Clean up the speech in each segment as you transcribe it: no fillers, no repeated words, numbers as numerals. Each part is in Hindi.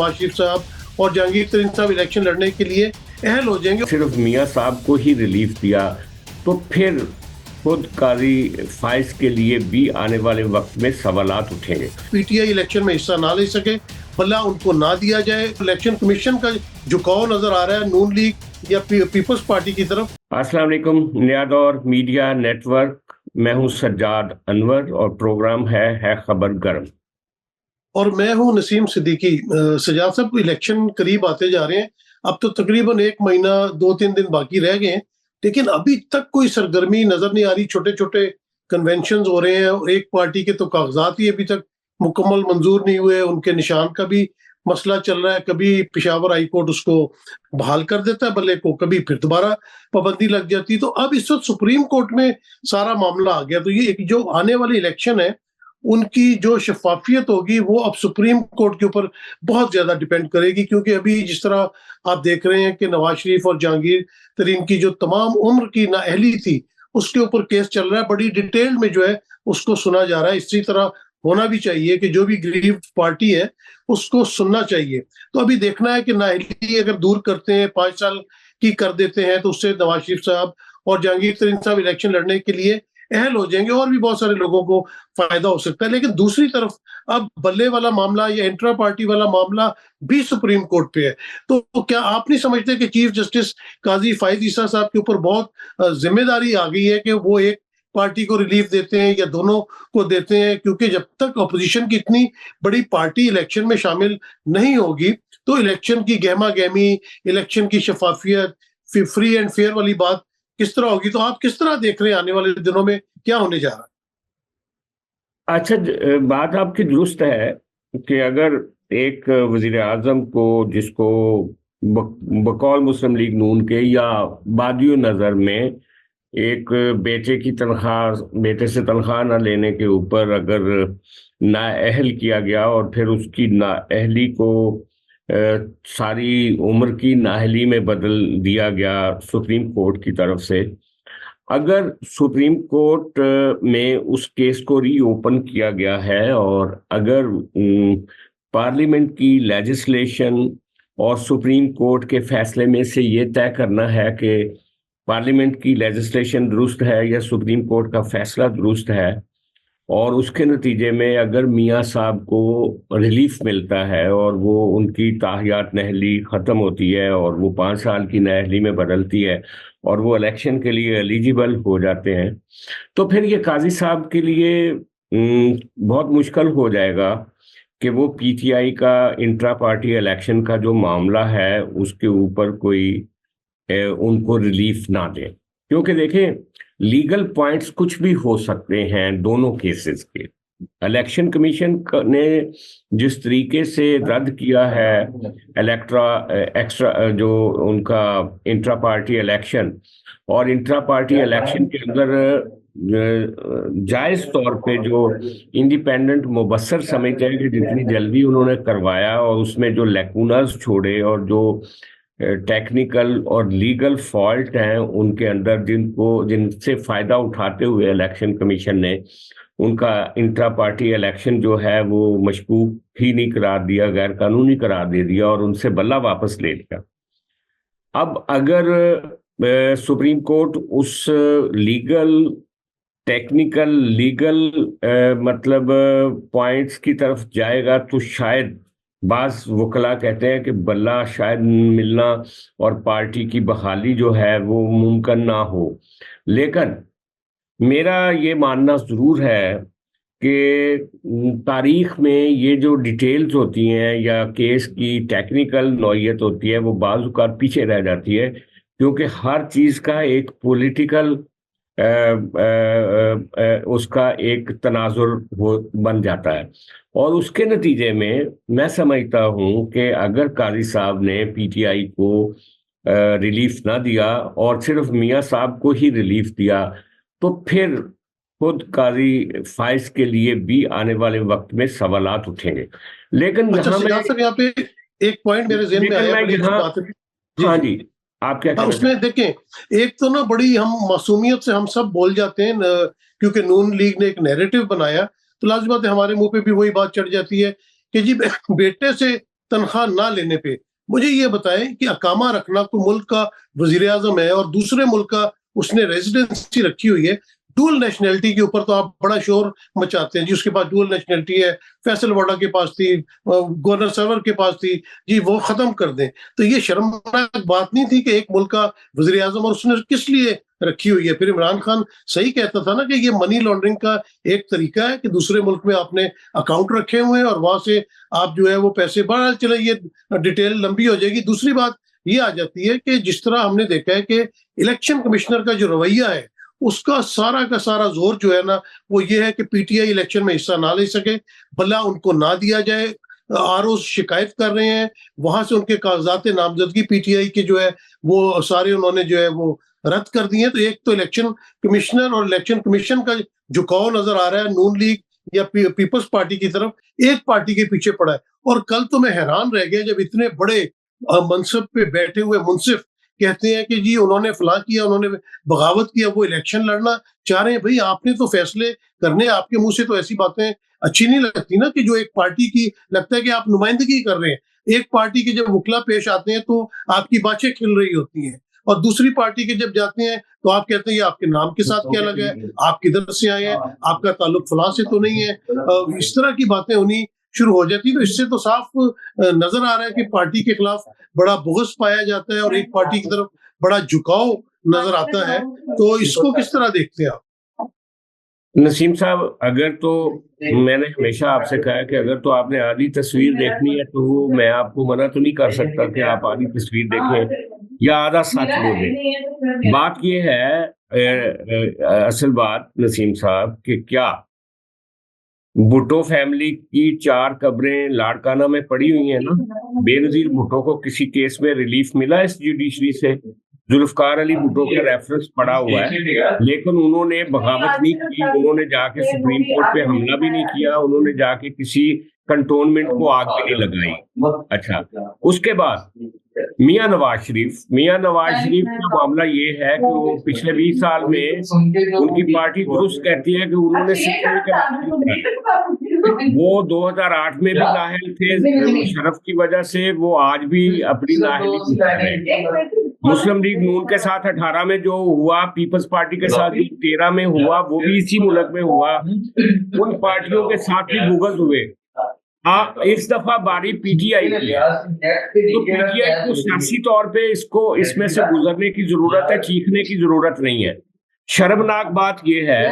नवाज शरीफ साहब और जहांगीर तरीन साहब इलेक्शन लड़ने के लिए अहल हो जाएंगे। सिर्फ मियां साहब को ही रिलीफ दिया तो फिर खुद काजी फाइज के लिए भी आने वाले वक्त में सवालात उठेंगे। पीटीआई इलेक्शन में हिस्सा ना ले सके, भला उनको ना दिया जाए। इलेक्शन कमीशन का झुकाव नजर आ रहा है नून लीग या पीपल्स पार्टी की तरफ। अस्सलाम वालेकुम, नया दौर मीडिया नेटवर्क, मैं हूं सज्जाद अनवर और प्रोग्राम है खबर गर्म। और मैं हूं नसीम सिद्दीकी। सज्जाद साहब, इलेक्शन करीब आते जा रहे हैं, अब तो तकरीबन 1 महीना 2-3 दिन बाकी रह गए हैं, लेकिन अभी तक कोई सरगर्मी नजर नहीं आ रही। छोटे छोटे कन्वेंशन हो रहे हैं और एक पार्टी के तो कागजात ही अभी तक मुकम्मल मंजूर नहीं हुए, उनके निशान का भी मसला चल रहा है। कभी पेशावर हाई कोर्ट उसको बहाल कर देता है बल्ले को, कभी फिर दोबारा पाबंदी लग जाती है। तो अब इस वक्त सुप्रीम कोर्ट में सारा मामला आ गया। तो ये जो आने वाली इलेक्शन है उनकी जो शफाफियत होगी वो अब सुप्रीम कोर्ट के ऊपर बहुत ज्यादा डिपेंड करेगी, क्योंकि अभी जिस तरह आप देख रहे हैं कि नवाज शरीफ और जहांगीर तरीन की जो तमाम उम्र की नाअहली थी उसके ऊपर केस चल रहा है, बड़ी डिटेल में जो है उसको सुना जा रहा है। इसी तरह होना भी चाहिए कि जो भी गरीब पार्टी है उसको सुनना चाहिए। तो अभी देखना है कि नाअहली अगर दूर करते हैं, 5 साल की कर देते हैं, तो उससे नवाज शरीफ साहब और जहांगीर तरीन साहब इलेक्शन लड़ने के लिए अहल हो जाएंगे और भी बहुत सारे लोगों को फायदा हो सकता है। लेकिन दूसरी तरफ अब बल्ले वाला मामला या इंट्रा पार्टी वाला मामला भी सुप्रीम कोर्ट पे है। तो क्या आप नहीं समझते कि चीफ जस्टिस काजी फाइज ईसा साहब के ऊपर बहुत जिम्मेदारी आ गई है कि वो एक पार्टी को रिलीफ देते हैं या दोनों को देते हैं? क्योंकि जब तक अपोजिशन की इतनी बड़ी पार्टी इलेक्शन में शामिल नहीं होगी तो इलेक्शन की गहमा गहमी, इलेक्शन की शफाफियत, फ्री एंड फेयर वाली बात किस तरह होगी? तो आप किस तरह देख रहे हैं आने वाले दिनों में क्या होने जा रहा है? अच्छा, बात आपकी दुरुस्त है कि अगर एक वजीर आजम को, जिसको बकौल मुस्लिम लीग नून के या बादियों नजर में एक बेटे से तनख्वाह ना लेने के ऊपर अगर नाअहल किया गया और फिर उसकी नाअहली को सारी उम्र की नाअहली में बदल दिया गया सुप्रीम कोर्ट की तरफ से, अगर सुप्रीम कोर्ट में उस केस को रीओपन किया गया है और अगर पार्लियामेंट की लेजिस्लेशन और सुप्रीम कोर्ट के फैसले में से ये तय करना है कि पार्लियामेंट की लेजिस्लेशन दुरुस्त है या सुप्रीम कोर्ट का फैसला दुरुस्त है, और उसके नतीजे में अगर मियां साहब को रिलीफ मिलता है और वो उनकी ताहियात नहली ख़त्म होती है और वो 5 साल की नहली में बदलती है और वो इलेक्शन के लिए एलिजिबल हो जाते हैं, तो फिर ये काजी साहब के लिए बहुत मुश्किल हो जाएगा कि वो पीटीआई का इंट्रा पार्टी इलेक्शन का जो मामला है उसके ऊपर कोई उनको रिलीफ ना दे। क्योंकि देखें, लीगल पॉइंट्स कुछ भी हो सकते हैं दोनों केसेस के। इलेक्शन कमीशन ने जिस तरीके से रद्द किया है एक्स्ट्रा जो उनका इंट्रा पार्टी इलेक्शन, और इंट्रा पार्टी इलेक्शन के अंदर जायज तौर पे जो इंडिपेंडेंट मुबस्सर समझते हैं कि जितनी जल्दी उन्होंने करवाया और उसमें जो लैकूनास छोड़े और जो टेक्निकल और लीगल फॉल्ट हैं उनके अंदर, जिनसे फायदा उठाते हुए इलेक्शन कमीशन ने उनका इंट्रा पार्टी इलेक्शन जो है वो मशकूक ही नहीं करार दिया, गैर कानूनी करार दे दिया और उनसे बल्ला वापस ले लिया। अब अगर सुप्रीम कोर्ट उस लीगल मतलब पॉइंट्स की तरफ जाएगा तो शायद बाज वकला कहते हैं कि बल्ला शायद मिलना और पार्टी की बहाली जो है वो मुमकिन ना हो। लेकिन मेरा ये मानना ज़रूर है कि तारीख में ये जो डिटेल्स होती हैं या केस की टेक्निकल नौइयत होती है वो बाज़ औक़ात पीछे रह जाती है, क्योंकि हर चीज़ का एक पॉलिटिकल उसका एक तनाजुर बन जाता है। और उसके नतीजे में मैं समझता हूं कि अगर काजी साहब ने पीटीआई को रिलीफ ना दिया और सिर्फ मियां साहब को ही रिलीफ दिया तो फिर खुद काजी फाइज के लिए भी आने वाले वक्त में सवालात उठेंगे। लेकिन यहाँ पे एक पॉइंट मेरे ज़हन में आया। हाँ जी, आप क्या उसमें देखें, एक तो ना बड़ी हम मासूमियत से हम सब बोल जाते हैं क्योंकि नून लीग ने एक नैरेटिव बनाया, तो लाज़मी बात है हमारे मुंह पे भी वही बात चढ़ जाती है कि जी बेटे से तनख्वाह ना लेने पे। मुझे ये बताएं कि अकामा रखना, कोई मुल्क का वजीर आजम है और दूसरे मुल्क का उसने रेजिडेंसी रखी हुई है, डुअल नेशनैलिटी के ऊपर तो आप बड़ा शोर मचाते हैं जी, उसके पास डुअल नेशनैलिटी है, फैसल वाडा के पास थी, गवर्नर सरवर के पास थी जी, वो खत्म कर दें। तो ये शर्मनाक बात नहीं थी कि एक मुल्क का वजीर आजम, और उसने किस लिए रखी हुई है? फिर इमरान खान सही कहता था ना कि ये मनी लॉन्ड्रिंग का एक तरीका है कि दूसरे मुल्क में आपने अकाउंट रखे हुए हैं और वहां से आप जो है वो पैसे बाहर चले। ये डिटेल लंबी हो जाएगी। दूसरी बात ये आ जाती है कि जिस तरह हमने देखा है कि इलेक्शन कमिश्नर का जो रवैया है, उसका सारा का सारा जोर जो है ना वो ये है कि पीटीआई इलेक्शन में हिस्सा ना ले सके, भला उनको ना दिया जाए। आरओ शिकायत कर रहे हैं, वहां से उनके कागजात नामजदगी पीटीआई के जो है वो सारे उन्होंने जो है वो रद्द कर दिए। तो एक तो इलेक्शन कमिश्नर और इलेक्शन कमीशन का झुकाव नजर आ रहा है नून लीग या पीपल्स पार्टी की तरफ, एक पार्टी के पीछे पड़ा है। और कल तो मैं हैरान रह गया जब इतने बड़े मनसब पे बैठे हुए मुंसिफ कहते हैं कि जी उन्होंने फलां किया, उन्होंने बगावत किया, वो इलेक्शन लड़ना चाह रहे हैं। भाई आपने तो फैसले करने, आपके मुंह से तो ऐसी बातें अच्छी नहीं लगती ना कि जो एक पार्टी की लगता है कि आप नुमाइंदगी कर रहे हैं। एक पार्टी के जब वकला पेश आते हैं तो आपकी बातें खिल रही होती हैं, और दूसरी पार्टी के जब जाते हैं तो आप कहते हैं ये आपके नाम के साथ क्या लगा है, आप किधर से आए हैं, आपका ताल्लुक फलां से तो नहीं है। इस तरह की बातें होनी शुरू हो जाती। तो इससे तो साफ नजर आ रहा है कि पार्टी के खिलाफ बड़ा बुग़्ज़ पाया जाता है और एक पार्टी की तरफ बड़ा झुकाव नजर आता है। तो इसको किस तरह देखते हैं आप? नसीम साहब, अगर तो मैंने हमेशा आपसे कहा है कि अगर तो आपने आधी तस्वीर देखनी है तो मैं आपको मना तो नहीं कर सकता कि आप आधी तस्वीर देखें या आधा सच बोलें। बात ये है, असल बात नसीम साहब, कि क्या भुट्टो फैमिली की 4 कब्रें लाड़काना में पड़ी हुई हैं ना? बेनजीर भुट्टो को किसी केस में रिलीफ मिला इस जुडिशरी से? जुल्फकार अली भुट्टो का रेफरेंस पड़ा हुआ है, लेकिन उन्होंने बगावत नहीं की, उन्होंने जाके सुप्रीम कोर्ट पे हमला भी नहीं किया, उन्होंने जाके किसी कंटोनमेंट को आग भी नहीं लगाई। अच्छा, उसके बाद मियां नवाज शरीफ का मामला ये है कि वो पिछले 20 साल में उनकी पार्टी दुरुस्त कहती है कि उन्होंने वो 2008 में भी नाअहल थे, शरफ की वजह से वो आज भी अपनी नाअहली कर रहे हैं। मुस्लिम लीग नून के साथ 18 में जो हुआ, पीपल्स पार्टी के साथ जो 13 में हुआ, वो भी इसी मुल्क में हुआ। उन पार्टियों के साथ भी बुग़्ज़ हुए। इस दफा बारी पीटीआई की है, तो पीटीआई को सियासी तौर पे इसमें से गुजरने की जरूरत है, चीखने की जरूरत नहीं है। शर्मनाक बात यह है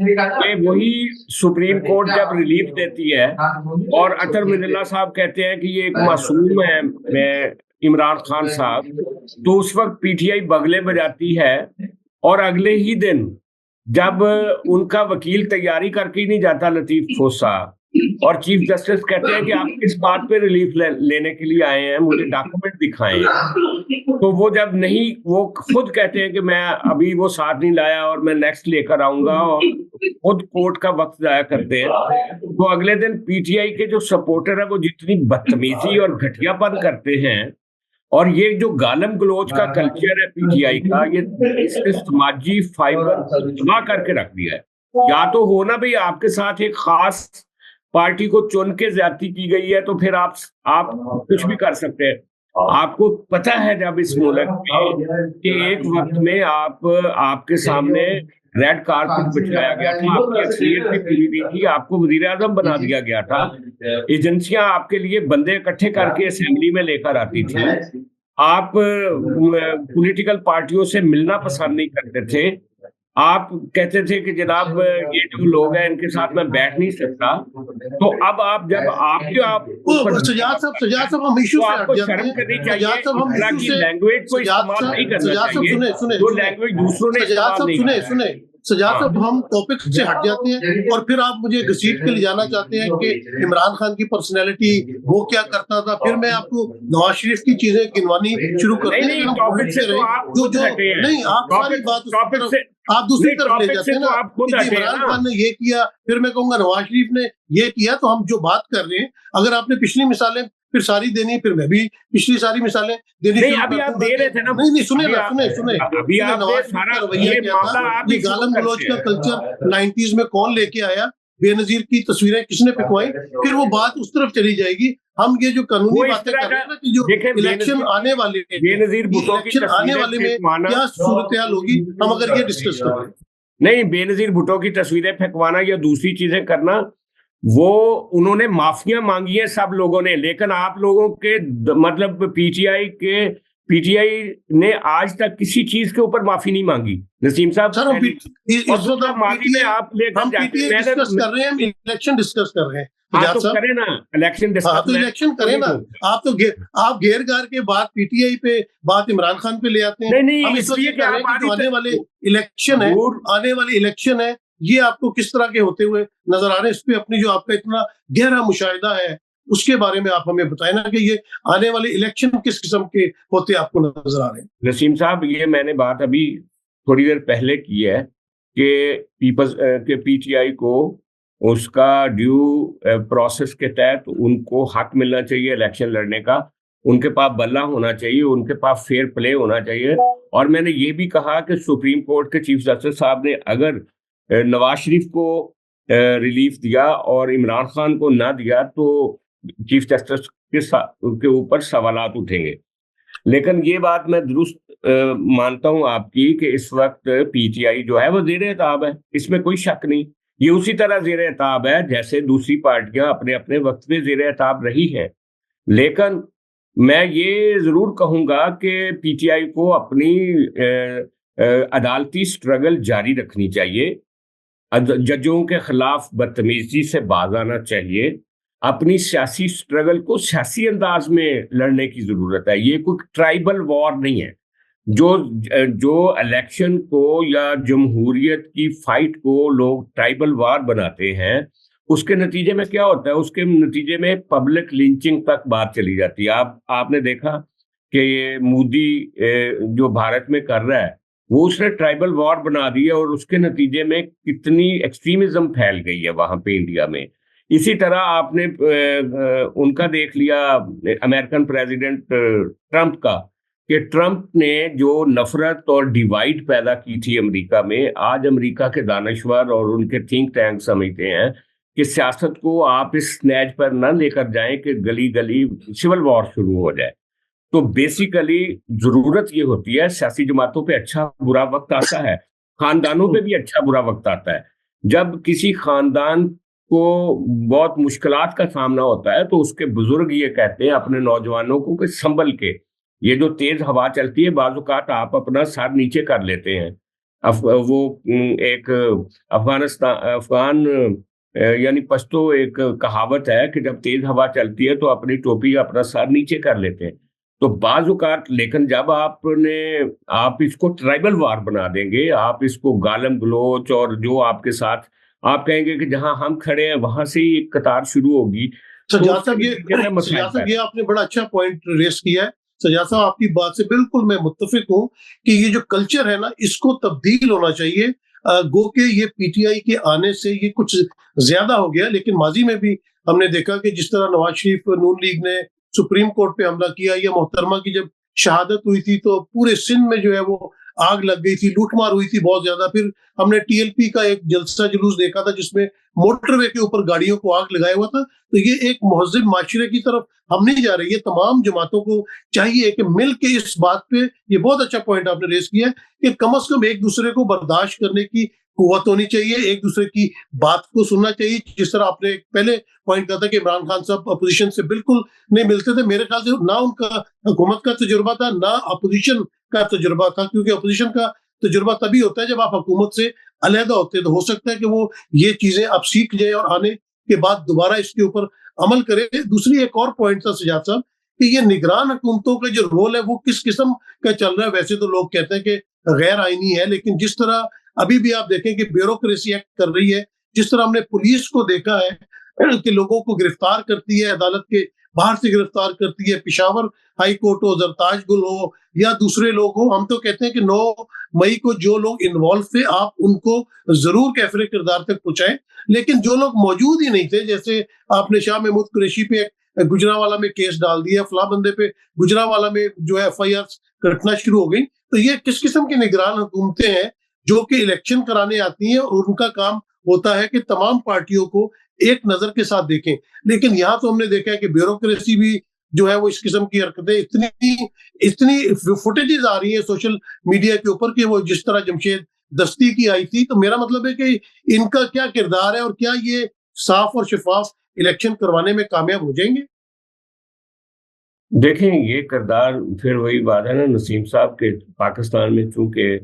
कि वही सुप्रीम कोर्ट जब रिलीफ देती है और अतर मिर्ज़ा साहब कहते हैं कि ये एक मासूम है इमरान खान साहब, तो उस वक्त पीटीआई बगले बजाती है, और अगले ही दिन जब उनका वकील तैयारी करके ही नहीं जाता लतीफ खोसा, और चीफ जस्टिस कहते हैं कि आप किस बात पे रिलीफ लेने के लिए आए हैं, मुझे डॉक्यूमेंट दिखाएं, तो वो जब नहीं, वो खुद कहते हैं कि मैं अभी वो साथ नहीं लाया और मैं नेक्स्ट लेकर आऊंगा, और खुद कोर्ट का वक्त जाया करते हैं। तो अगले दिन पीटीआई के जो सपोर्टर है वो जितनी बदतमीजी और घटियापन करते हैं, और ये जो गालम गलोच का कल्चर है पीटीआई का, ये इसने समाजी फाइबर जमा करके रख दिया है। या तो हो ना भाई, आपके साथ एक खास पार्टी को चुन के ज्यादती की गई है तो फिर आप कुछ भी कर सकते हैं। आपको पता है जब इस मुल्क में कि एक वक्त में आपके सामने रेड कारपेट बिछाया गया था, आपकी अक्सरियत भी पूरी नहीं थी, आपको वजीर आजम बना दिया गया था, एजेंसियां आपके लिए बंदे इकट्ठे करके असेंबली में लेकर आती थी, आप पॉलिटिकल पार्टियों से मिलना पसंद नहीं करते थे, आप कहते थे कि जनाब ये जो लोग हैं इनके साथ मैं बैठ नहीं सकता। तो अब आप जब सजाद साहब हम इशू से हट जाते हैं, करनी चाहिए, लैंग्वेज को इस्तेमाल नहीं करना चाहिए जो लैंग्वेज दूसरों ने इस्तेमाल नहीं किया। सजाद साहब हम टॉपिक से हट जाते हैं और फिर आप मुझे घसीट के ले जाना चाहते हैं कि इमरान खान की पर्सनैलिटी वो क्या करता था, फिर मैं आपको नवाज शरीफ की चीजें गिनवानी शुरू करते हैं। नहीं, आप सारी बात आप दूसरी तरफ ले जाते हैं ना कि इमरान खान ने ये किया, फिर मैं कहूंगा नवाज शरीफ ने ये किया। तो हम जो बात कर रहे हैं, अगर आपने पिछली मिसालें फिर सारी देनी, फिर मैं भी पिछली सारी मिसालें देनी। नहीं, अभी आप दे रहे थे ना। नहीं, सुने अभी आप नवाज शरीफ का रवैया क्या था, ये गालम गलौज का कल्चर 90s में कौन लेके आया, बेनजीर की तस्वीरें किसने पिकवाई, फिर वो बात उस तरफ चली जाएगी। हम ये जो कानूनी बातें कर रहे हैं ना कि जो इलेक्शन आने वाले बेनजीर भुट्टो की इलेक्शन आने वाले में क्या सूरत हाल होगी, हम अगर ये डिस्कस कर रहे हैं। नहीं, बेनजीर भुट्टो की तस्वीरें फेंकवाना या दूसरी चीजें करना, वो उन्होंने माफियां मांगी है सब लोगों ने, लेकिन आप लोगों के मतलब पीटीआई ने आज तक किसी चीज के ऊपर माफी नहीं मांगी नसीम साहब। सर हम माफी में आप लेकर डिस्कस कर रहे हैं, हम इलेक्शन डिस्कस कर रहे हैं। हाँ तो करें ना, इलेक्शन डिस्कस। हाँ तो इलेक्शन करें ना। आप तो आप घेर घार के बात पीटीआई पे, बात इमरान खान पे ले आते हैं। नहीं, हम इसलिए कह रहे हैं कि आने वाले इलेक्शन है, ये आपको किस तरह के होते हुए नजर आ रहे हैं, इस पे अपनी जो आपका इतना गहरा मुशाहिदा है उसके बारे में आप हमें बताएं ना कि ये आने वाले इलेक्शन किस किस्म के होते आपको नजर आ रहे हैं। नसीम साहब, ये मैंने बात अभी थोड़ी देर पहले की है कि पीपल्स के पीटीआई को उसका ड्यू प्रोसेस के तहत उनको हक मिलना चाहिए इलेक्शन लड़ने का, उनके पास बल्ला होना चाहिए, उनके पास फेयर प्ले होना चाहिए। और मैंने ये भी कहा कि सुप्रीम कोर्ट के चीफ जस्टिस साहब ने अगर नवाज शरीफ को रिलीफ दिया और इमरान खान को ना दिया तो चीफ जस्टिस के ऊपर सवालात उठेंगे। लेकिन ये बात मैं दुरुस्त मानता हूं आपकी कि इस वक्त पीटीआई जो है वो ज़ेर-ए-ताब है, इसमें कोई शक नहीं। ये उसी तरह ज़ेर-ए-ताब है जैसे दूसरी पार्टियां अपने अपने वक्त में ज़ेर-ए-ताब रही हैं। लेकिन मैं ये जरूर कहूंगा कि पीटीआई को अपनी अदालती स्ट्रगल जारी रखनी चाहिए, जजों के खिलाफ बदतमीजी से बाज आना चाहिए, अपनी सियासी स्ट्रगल को सियासी अंदाज में लड़ने की जरूरत है। ये कोई ट्राइबल वॉर नहीं है। जो इलेक्शन को या जमहूरियत की फाइट को लोग ट्राइबल वॉर बनाते हैं, उसके नतीजे में क्या होता है? उसके नतीजे में पब्लिक लिंचिंग तक बात चली जाती है। आपने देखा कि ये मोदी जो भारत में कर रहा है, वो उसने ट्राइबल वॉर बना दी है और उसके नतीजे में कितनी एक्सट्रीमिज्म फैल गई है वहां पे इंडिया में। इसी तरह आपने उनका देख लिया अमेरिकन प्रेसिडेंट ट्रंप का, कि ट्रंप ने जो नफरत और डिवाइड पैदा की थी अमेरिका में, आज अमेरिका के दानश्वर और उनके थिंक टैंक समझते हैं कि सियासत को आप इस स्नेज पर न लेकर जाएं कि गली गली सिविल वॉर शुरू हो जाए। तो बेसिकली जरूरत ये होती है, सियासी जमातों पे अच्छा बुरा वक्त आता है, खानदानों पे भी अच्छा बुरा वक्त आता है। जब किसी खानदान को बहुत मुश्किलात का सामना होता है तो उसके बुजुर्ग ये कहते हैं अपने नौजवानों को कि संभल के, ये जो तेज हवा चलती है बाजुकात आप अपना सर नीचे कर लेते हैं। वो एक अफगान यानी पश्तो एक कहावत है कि जब तेज हवा चलती है तो अपनी टोपी अपना सर नीचे कर लेते हैं। तो बाजुकात, लेकिन जब आप इसको ट्राइबल वार बना देंगे, आप इसको गालम गलोच और जो आपके साथ आप कहेंगे कि जहां हम खड़े हैं वहां से ही एक कतार शुरू होगी। सजाद साहब ये आपने बड़ा अच्छा पॉइंट रेस किया है। सजाद साहब आपकी बात से बिल्कुल मैं मुत्तफिक हूँ कि ये जो कल्चर है ना, इसको तब्दील होना चाहिए। गो के ये पीटीआई के आने से ये कुछ ज्यादा हो गया, लेकिन माजी में भी हमने देखा कि जिस तरह नवाज शरीफ नून लीग ने सुप्रीम कोर्ट पे हमला किया, या मोहतरमा की जब शहादत हुई थी तो पूरे सिंध में जो है वो आग लग गई थी, लूटमार हुई थी बहुत ज्यादा। फिर हमने टीएलपी का एक जलसा जुलूस देखा था जिसमें मोटरवे के ऊपर गाड़ियों को आग लगाया हुआ था। तो ये एक महज़िब माशरे की तरफ हम नहीं जा रहे। ये तमाम जमातों को चाहिए कि मिल के इस बात पे, ये बहुत अच्छा पॉइंट आपने रेस किया है कि कम से कम एक दूसरे को बर्दाश्त करने की कुव्वत होनी चाहिए, एक दूसरे की बात को सुनना चाहिए। जिस तरह आपने पहले पॉइंट कहा था कि इमरान खान साहब अपोजिशन से बिल्कुल नहीं मिलते थे, मेरे ख्याल से ना उनका हुकूमत का तजुर्बा था ना अपोजिशन का तजुर्बा था, क्योंकि अपोजिशन का तजुर्बा तभी होता है जब आप हुकूमत से अलहदा होते हैं। तो हो सकता है कि वो ये चीजें अब सीख जाए और आने के बाद दोबारा इसके ऊपर अमल करे। दूसरी एक और पॉइंट था सजाद साहब कि ये निगरान हुकूमतों का जो रोल है वो किस किस्म का चल रहा है। वैसे तो लोग कहते हैं कि गैर आईनी है, लेकिन जिस तरह अभी भी आप देखें कि ब्यूरोक्रेसी एक्ट कर रही है, जिस तरह हमने पुलिस को देखा है कि लोगों को गिरफ्तार करती है, अदालत के बाहर से गिरफ्तार करती है, पिशावर हाई कोर्ट हो, जरताज गुल हो या दूसरे लोग हो, हम तो कहते हैं कि 9 मई को जो लोग इन्वॉल्व थे आप उनको जरूर कैफरे किरदार तक पहुंचाएं। लेकिन जो लोग मौजूद ही नहीं थे, जैसे आपने शाह महमूद कुरैशी पे गुजरावाला में केस डाल दिया, फला बंदे पे गुजरावाला में जो है एफआईआर कटना शुरू हो गई। तो ये किस किस्म की निगरान हुकूमतें हैं जो कि इलेक्शन कराने आती हैं और उनका काम होता है कि तमाम पार्टियों को एक नजर के साथ देखें। लेकिन यहाँ तो हमने देखा है कि ब्यूरोक्रेसी भी जो है वो इस किस्म की हरकतें, इतनी इतनी फुटेजेस आ रही है सोशल मीडिया के ऊपर कि वो जिस तरह जमशेद दस्ती की आई थी। तो मेरा मतलब है कि इनका क्या किरदार है और क्या ये साफ और शफाफ इलेक्शन करवाने में कामयाब हो जाएंगे? देखें, ये किरदार फिर वही बात है ना नसीम साहब के, पाकिस्तान में चूंकि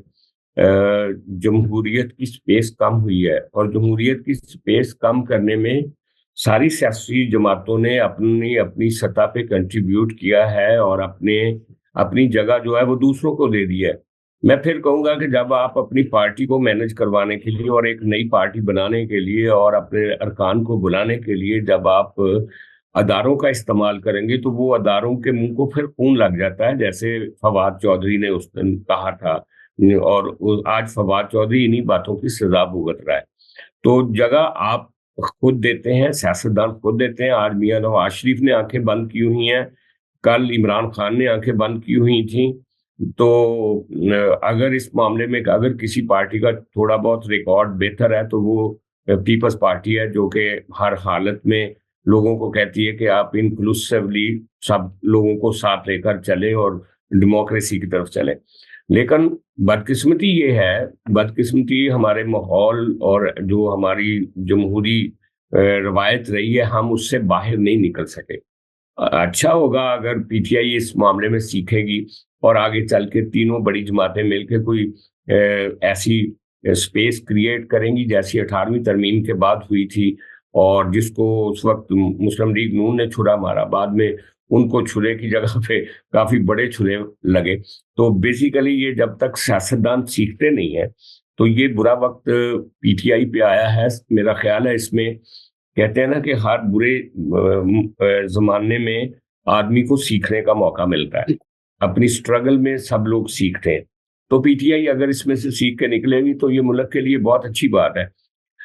जमहूरियत की स्पेस कम हुई है और जमहूरियत की स्पेस कम करने में सारी सियासी जमातों ने अपनी अपनी सतह पे कंट्रीब्यूट किया है और अपने अपनी जगह जो है वो दूसरों को दे दी है। मैं फिर कहूंगा कि जब आप अपनी पार्टी को मैनेज करवाने के लिए और एक नई पार्टी बनाने के लिए और अपने अरकान को बुलाने के लिए जब आप अदारों का इस्तेमाल करेंगे तो वो अदारों के मुंह को फिर खून लग जाता है, जैसे फवाद चौधरी ने उस दिन कहा था। और आज फवाद चौधरी इन्हीं बातों की सजा भुगत रहा है। तो जगह आप खुद देते हैं, सियासतदान खुद देते हैं। आज मियां नवाज शरीफ ने आंखें बंद की हुई हैं, कल इमरान खान ने आंखें बंद की हुई थी। तो अगर इस मामले में अगर किसी पार्टी का थोड़ा बहुत रिकॉर्ड बेहतर है तो वो पीपल्स पार्टी है, जो कि हर हालत में लोगों को कहती है कि आप इंक्लूसिवली सब लोगों को साथ लेकर चले और डेमोक्रेसी की तरफ चले। लेकिन बदकिस्मती ये है, बदकिस्मती हमारे माहौल और जो हमारी जमहूरी रवायत रही है, हम उससे बाहर नहीं निकल सके। अच्छा होगा अगर पीटीआई इस मामले में सीखेगी और आगे चल के तीनों बड़ी जमातें मिलकर कोई ऐसी स्पेस क्रिएट करेंगी जैसी 18वीं तरमीम के बाद हुई थी, और जिसको उस वक्त मुस्लिम लीग नून ने छुरा मारा, बाद में उनको छुरे की जगह पे काफी बड़े छुरे लगे। तो बेसिकली ये जब तक सियासतदान सीखते नहीं है तो ये बुरा वक्त पीटीआई पे आया है। मेरा ख्याल है इसमें कहते हैं ना कि हर बुरे जमाने में आदमी को सीखने का मौका मिलता है, अपनी स्ट्रगल में सब लोग सीखते हैं। तो पीटीआई अगर इसमें से सीख के निकलेगी तो ये मुल्क के लिए बहुत अच्छी बात है।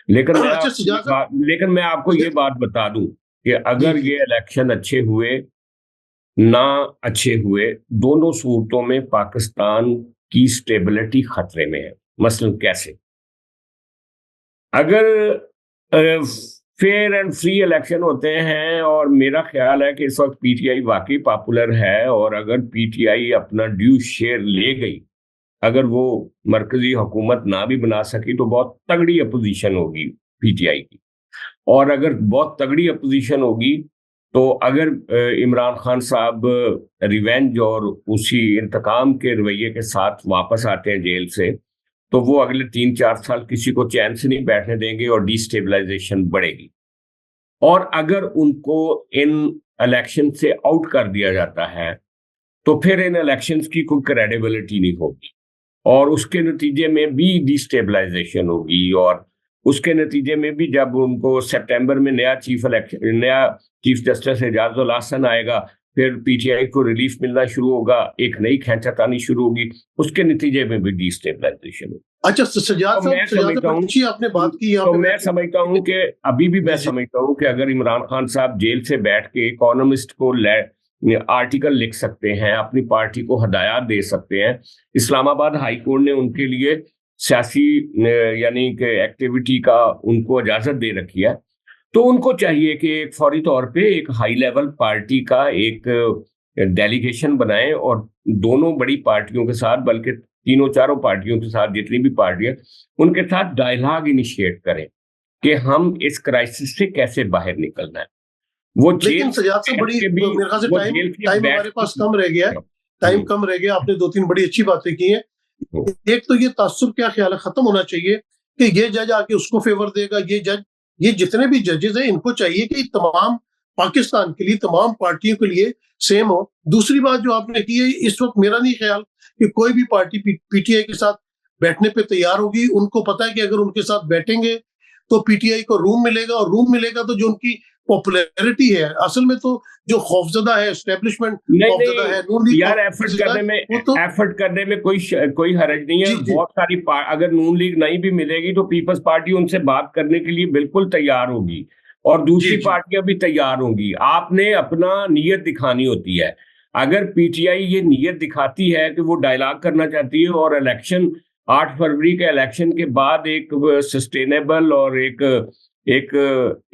लेकिन मैं आपको ये बात बता दूं कि अगर ये इलेक्शन अच्छे हुए ना अच्छे हुए, दोनों सूरतों में पाकिस्तान की स्टेबिलिटी खतरे में है। मसलन कैसे? अगर फेयर एंड फ्री इलेक्शन होते हैं, और मेरा ख्याल है कि इस वक्त पीटीआई वाकई पॉपुलर है, और अगर पीटीआई अपना ड्यू शेयर ले गई, अगर वो मरकजी हुकूमत ना भी बना सकी तो बहुत तगड़ी अपोजिशन होगी पीटीआई की। और अगर बहुत तगड़ी अपोजिशन होगी तो अगर इमरान खान साहब रिवेंज और उसी इंतकाम के रवैये के साथ वापस आते हैं जेल से, तो वो अगले 3-4 साल किसी को चैन से नहीं बैठने देंगे और डिस्टेबलाइजेशन बढ़ेगी। और अगर उनको इन इलेक्शन से आउट कर दिया जाता है तो फिर इन इलेक्शंस की कोई क्रेडिबिलिटी नहीं होगी, और उसके नतीजे में भी डिस्टेबलाइजेशन होगी। और उसके नतीजे में भी जब उनको सितंबर में नया चीफ जस्टिस एजाजुल हसन आएगा, फिर पीटीआई को रिलीफ मिलना शुरू होगा, एक नई खींचातानी शुरू होगी, उसके नतीजे में भी डिस्टेबलाइजेशन होगी। अच्छा सजाद साहब, अच्छी आपने बात की। तो मैं समझता हूं कि अभी भी मैं समझता हूं कि अगर इमरान खान साहब जेल से बैठ के इकोनॉमिस्ट को आर्टिकल लिख सकते हैं, अपनी पार्टी को हदायत दे सकते हैं, इस्लामाबाद हाई कोर्ट ने उनके लिए सियासी यानी कि एक्टिविटी का उनको इजाजत दे रखी है, तो उनको चाहिए कि एक फौरी तौर पे एक हाई लेवल पार्टी का एक डेलीगेशन बनाएं और दोनों बड़ी पार्टियों के साथ, बल्कि तीनों चारों पार्टियों के साथ, जितनी भी पार्टियां, उनके साथ डायलॉग इनिशिएट करें कि हम इस क्राइसिस से कैसे बाहर निकलना है। वो लेकिन सजाद से बड़ी मेरे ख्याल से टाइम हमारे पास कम रह गया है, टाइम कम रह गया। आपने 2-3 बड़ी अच्छी बातें की हैं। एक तो ये तासुब, क्या ख्याल है, खत्म होना चाहिए कि ये जज आके उसको फेवर देगा, ये जज, ये जितने भी जजेस हैं इनको चाहिए कि तमाम पाकिस्तान के लिए, तमाम पार्टियों के लिए सेम हो। दूसरी बात जो आपने की है, इस वक्त मेरा नहीं ख्याल कि कोई भी पार्टी पीटीआई के साथ बैठने पे तैयार होगी। उनको पता है कि अगर उनके साथ बैठेंगे तो पीटीआई को रूम मिलेगा, और रूम मिलेगा तो जो उनकी पॉपुलैरिटी है, असल में तो जो खौफजदा है, एस्टेब्लिशमेंट खौफजदा है, नून लीग यार एफर्ट करने में कोई हर्ज नहीं है। बहुत सारी अगर नून लीग नहीं भी मिलेगी तो पीपल्स पार्टी उनसे बात करने के लिए बिल्कुल तैयार होगी, और दूसरी पार्टियां भी तैयार होंगी। आपने अपना नीयत दिखानी होती है। अगर पीटीआई ये नीयत दिखाती है कि वो डायलॉग करना चाहती है और इलेक्शन 8 फरवरी के इलेक्शन के बाद एक सस्टेनेबल और एक एक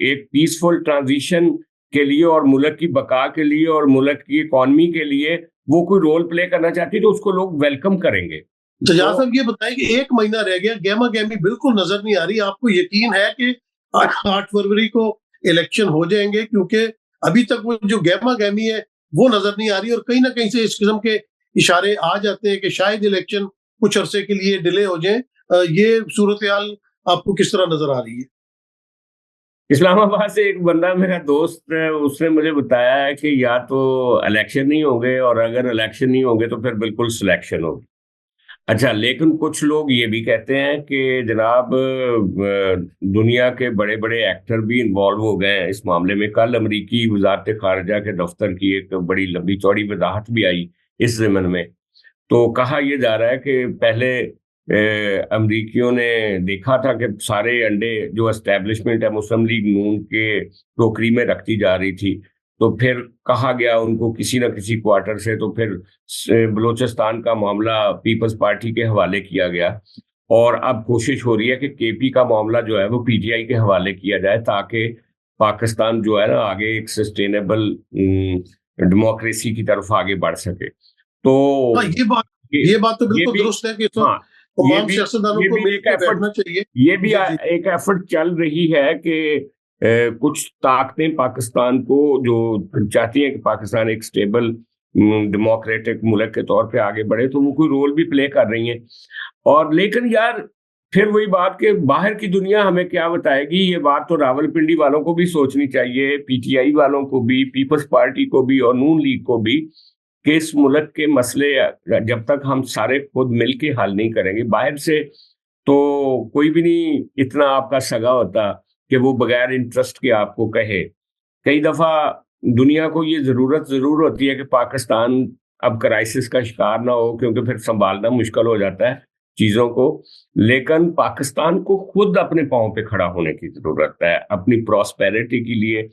एक पीसफुल ट्रांजिशन के लिए और मुल्क की बका के लिए और मुल्क की इकॉनमी के लिए वो कोई रोल प्ले करना चाहती है तो उसको लोग वेलकम करेंगे। सजाद साहब ये बताएं कि 1 महीना रह गया, गहमा गहमी बिल्कुल नजर नहीं आ रही। आपको यकीन है कि 8 फरवरी को इलेक्शन हो जाएंगे? क्योंकि अभी तक वो जो गहमा गहमी है वो नजर नहीं आ रही, और कहीं ना कहीं से इस किस्म के इशारे आ जाते हैं कि शायद इलेक्शन कुछ अरसे के लिए डिले हो जाए। ये सूरत हाल आपको किस तरह नजर आ रही है? इस्लामाबाद से एक बंदा मेरा दोस्त है, उसने मुझे बताया है कि या तो इलेक्शन नहीं होंगे और अगर इलेक्शन नहीं होंगे तो फिर बिल्कुल सिलेक्शन होगी। अच्छा, लेकिन कुछ लोग ये भी कहते हैं कि जनाब दुनिया के बड़े बड़े एक्टर भी इन्वॉल्व हो गए हैं इस मामले में। कल अमरीकी वजारत खारजा के दफ्तर की एक बड़ी लंबी चौड़ी वजाहत भी आई इस ज़मन में। तो कहा यह जा रहा है कि पहले अमरीकियों ने देखा था कि सारे अंडे जो एस्टेब्लिशमेंट है मुस्लिम लीग नून के टोकरी में रखती जा रही थी, तो फिर कहा गया उनको किसी न किसी क्वार्टर से, तो फिर बलूचिस्तान का मामला पीपल्स पार्टी के हवाले किया गया और अब कोशिश हो रही है कि केपी का मामला जो है वो पीटीआई के हवाले किया जाए ताकि पाकिस्तान जो है ना आगे एक सस्टेनेबल डेमोक्रेसी की तरफ आगे बढ़ सके। तो हाँ, ये बात तो बिल्कुल दुरुस्त है कि हाँ, तमाम सियासतदानों को मिलकर बैठना चाहिए। ये भी एक एफर्ट चल रही है कि कुछ ताकतें पाकिस्तान को जो चाहती हैं कि पाकिस्तान एक स्टेबल डेमोक्रेटिक मुल्क के तौर पे आगे बढ़े, तो वो कोई रोल भी प्ले कर रही हैं। और लेकिन यार फिर वही बात कि बाहर की दुनिया हमें क्या बताएगी, ये बात तो रावलपिंडी वालों को भी सोचनी चाहिए, पीटीआई वालों को भी, पीपल्स पार्टी को भी और नून लीग को भी, कि इस मुल्क के मसले जब तक हम सारे खुद मिलके हल नहीं करेंगे, बाहर से तो कोई भी नहीं इतना आपका सगा होता कि वो बगैर इंटरेस्ट के आपको कहे। कई दफा दुनिया को ये जरूरत जरूर होती है कि पाकिस्तान अब क्राइसिस का शिकार ना हो, क्योंकि फिर संभालना मुश्किल हो जाता है चीजों को। लेकिन पाकिस्तान को खुद अपने पांव पे खड़ा होने की जरूरत है अपनी प्रॉस्पेरिटी के लिए।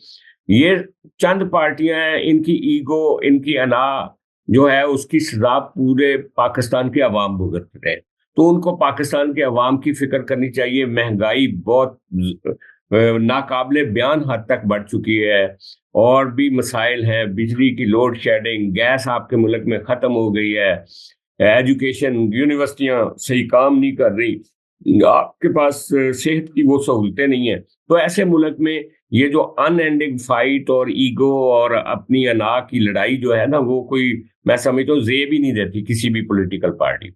ये चंद पार्टियां हैं, इनकी ईगो, इनकी अना जो है उसकी सजा पूरे पाकिस्तान के अवाम भुगत रहे हैं। तो उनको पाकिस्तान के अवाम की फिक्र करनी चाहिए। महंगाई बहुत नाकाबिले बयान हद तक बढ़ चुकी है और भी मसाइल हैं, बिजली की लोड शेडिंग, गैस आपके मुल्क में ख़त्म हो गई है, एजुकेशन, यूनिवर्सिटियां सही काम नहीं कर रही, आपके पास सेहत की वो सहूलतें नहीं है। तो ऐसे मुल्क में ये जो अनएंडिंग फाइट और ईगो और अपनी अना की लड़ाई जो है ना, वो कोई मैं समझता हूँ जेब ही नहीं देती किसी भी पॉलिटिकल पार्टी।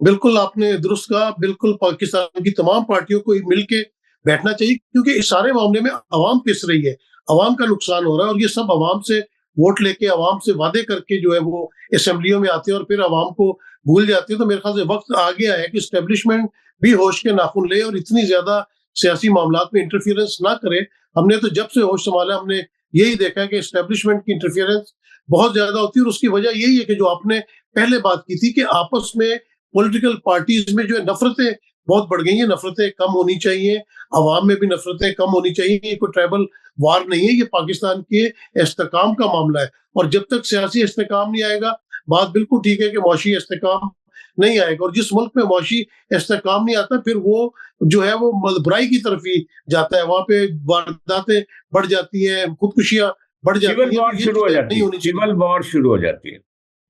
बिल्कुल आपने दुरुस्त कहा। बिल्कुल पाकिस्तान की तमाम पार्टियों को मिलके बैठना चाहिए, क्योंकि इस सारे मामले में अवाम पिस रही है, अवाम का नुकसान हो रहा है, और ये सब अवाम से वोट लेके, अवाम से वादे करके जो है वो असेंबलियों में आते हैं और फिर अवाम को भूल जाते हैं। तो मेरे ख्याल से वक्त आ गया है कि स्टैब्लिशमेंट भी होश के नाखून ले और इतनी ज्यादा सियासी मामलात में इंटरफियरेंस ना करे। हमने तो जब से होश संभाला हमने यही देखा है कि स्टैब्लिशमेंट की इंटरफियरेंस बहुत ज्यादा होती है, और उसकी वजह यही है कि जो आपने पहले बात की थी कि आपस में पॉलिटिकल पार्टीज में जो है नफरतें बहुत बढ़ गई हैं। नफरतें कम होनी चाहिए, अवाम में भी नफरतें कम होनी चाहिए। ये कोई ट्राइबल वार नहीं है, ये पाकिस्तान के इस्तेकाम का मामला है। और जब तक सियासी इस्तेकाम नहीं आएगा, बात बिल्कुल ठीक है कि मौशी इस्तेकाम नहीं आएगा, और जिस मुल्क में मौशी इस्तेकाम नहीं आता फिर वो जो है वो बुराई की तरफ ही जाता है। वहां पे वारदातें बढ़ जाती हैं, खुदकुशियां बढ़ जाती हैं, सिविल वॉर शुरू हो जाती है, सिविल वॉर शुरू हो जाती है।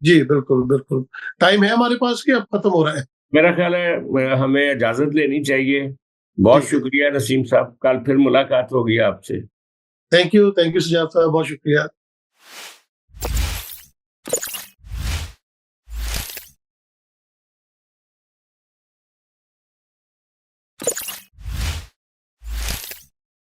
जी बिल्कुल बिल्कुल। टाइम है हमारे पास कि अब खत्म हो रहा है? मेरा ख्याल है हमें इजाजत लेनी चाहिए। बहुत शुक्रिया नसीम साहब, कल फिर मुलाकात होगी आपसे। थैंक यू सजाद साहब, बहुत शुक्रिया।